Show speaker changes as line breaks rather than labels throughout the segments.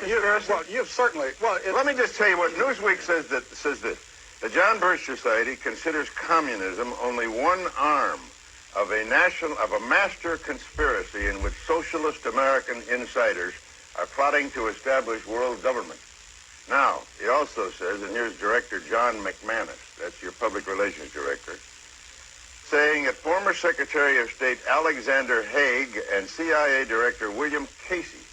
conspiracy?
You've certainly...
Let me just tell you what Newsweek says this. The John Birch Society considers communism only one arm of a master conspiracy in which socialist American insiders are plotting to establish world government. Now, he also says, and here's Director John McManus, that's your public relations director, saying that former Secretary of State Alexander Haig and CIA Director William Casey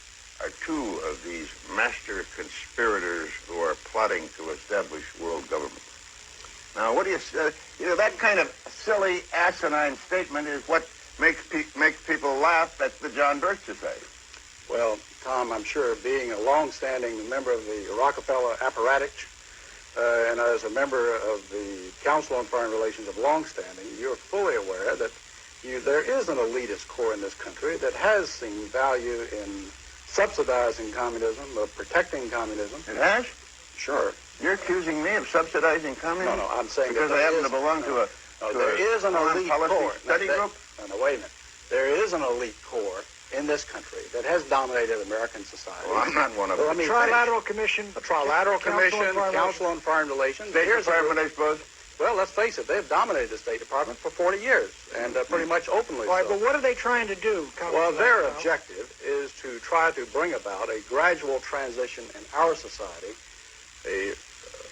are two of these master conspirators who are plotting to establish world government. Now, what do you say? That kind of silly, asinine statement is what makes people laugh at the John Birch Society.
Well, Tom, I'm sure being a long-standing member of the Rockefeller apparatus and as a member of the Council on Foreign Relations of long-standing, you're fully aware that there is an elitist core in this country that has seen value in subsidizing communism, of protecting communism.
It has?
Sure.
You're accusing me of subsidizing communism?
No, I'm saying
because
that
I happen to belong to a
there is an elite core.
Study group?
No, wait a minute. There is an elite core in this country that has dominated American society.
Well, I'm not one of them.
The Trilateral Commission.
The Trilateral Commission, Council on Foreign Relations.
State Department, I suppose?
Well, let's face it, they've dominated the State Department for 40 years, and pretty much openly
All right,
so.
but what are they trying to do?
Well, their objective is to try to bring about a gradual transition in our society, a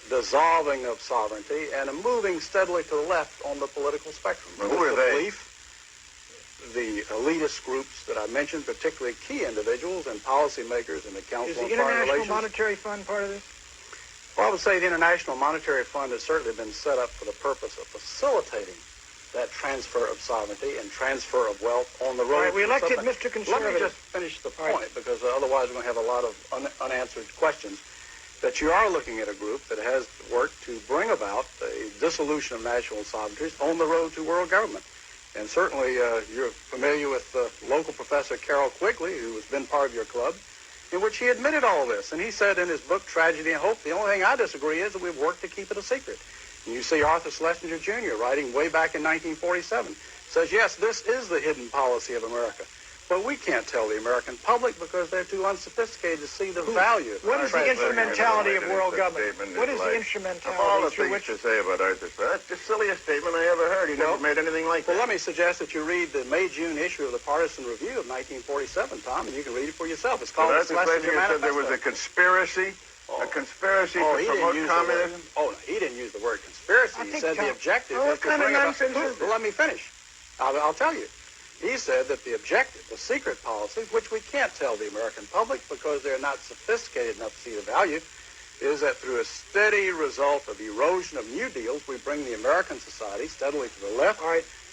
dissolving of sovereignty, and a moving steadily to the left on the political spectrum.
Well, who are they?
The elitist groups that I mentioned, particularly key individuals and policymakers in the Council on Foreign Relations.
Is the International Monetary Fund part of this?
Well, I would say the International Monetary Fund has certainly been set up for the purpose of facilitating that transfer of sovereignty and transfer of wealth on the road.
All right, we elected Mr. Conservative.
Let me just finish the point, because otherwise we're going to have a lot of unanswered questions. That you are looking at a group that has worked to bring about a dissolution of national sovereignties on the road to world government. And certainly you're familiar with local Professor Carroll Quigley, who has been part of your club, in which he admitted all this. And he said in his book, Tragedy and Hope, the only thing I disagree is that we've worked to keep it a secret. And you see Arthur Schlesinger Jr. writing way back in 1947, says, yes, this is the hidden policy of America. But we can't tell the American public because they're too unsophisticated to see the value.
What is the instrumentality of world government? What is the instrumentality?
Of all the things to say about Arthur, that's the silliest statement I ever heard. He never made anything like that.
Well, let me suggest that you read the May-June issue of the Partisan Review of 1947, Tom, and you can read it for yourself. It's called the Schlesinger Manifesto.
Said there was a conspiracy to promote communism.
No, he didn't use the word conspiracy. He said the objective is to bring about... Well, let me finish. I'll tell you. He said that the objective, the secret policy, which we can't tell the American public because they're not sophisticated enough to see the value, is that through a steady result of erosion of new deals, we bring the American society steadily to the left,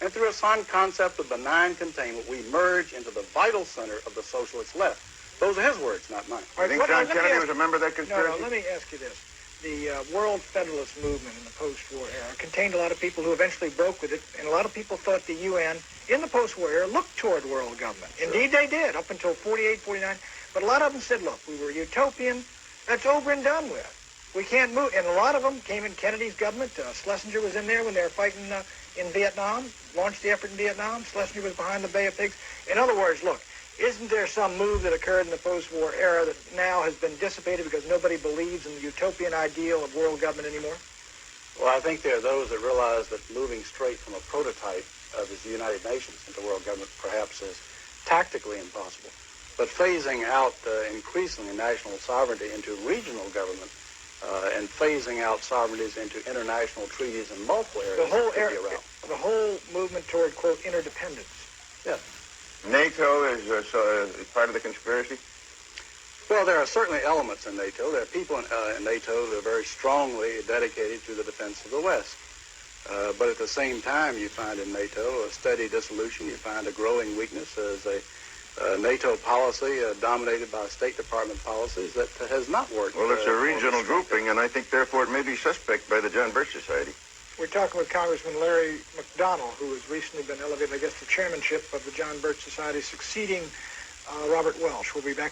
and through a sound concept of benign containment, we merge into the vital center of the socialist left. Those are his words, not mine.
I think John Kennedy was a member of that conspiracy?
No, let me ask you this. The World Federalist movement in the post-war era contained a lot of people who eventually broke with it, and a lot of people thought the UN, in the post-war era, looked toward world government. Sure. Indeed, they did, up until 48, 49. But a lot of them said, look, we were utopian. That's over and done with. We can't move. And a lot of them came in Kennedy's government. Schlesinger was in there when they were fighting in Vietnam, launched the effort in Vietnam. Schlesinger was behind the Bay of Pigs. In other words, look, isn't there some move that occurred in the post-war era that now has been dissipated because nobody believes in the utopian ideal of world government anymore?
Well, I think there are those that realize that moving straight from a prototype of the United Nations into world government perhaps is tactically impossible. But phasing out increasingly national sovereignty into regional government and phasing out sovereignties into international treaties in multiple areas
the whole movement toward, quote, interdependence.
Yes.
NATO is part of the conspiracy?
Well, there are certainly elements in NATO. There are people in NATO who are very strongly dedicated to the defense of the West. But at the same time, you find in NATO a steady dissolution. You find a growing weakness as a NATO policy dominated by State Department policies that has not worked.
Well, it's a regional grouping, and I think, therefore, it may be suspect by the John Birch Society.
We're talking with Congressman Larry Macdonald, who has recently been elevated, I guess, to chairmanship of the John Birch Society, succeeding Robert Welch. We'll be back.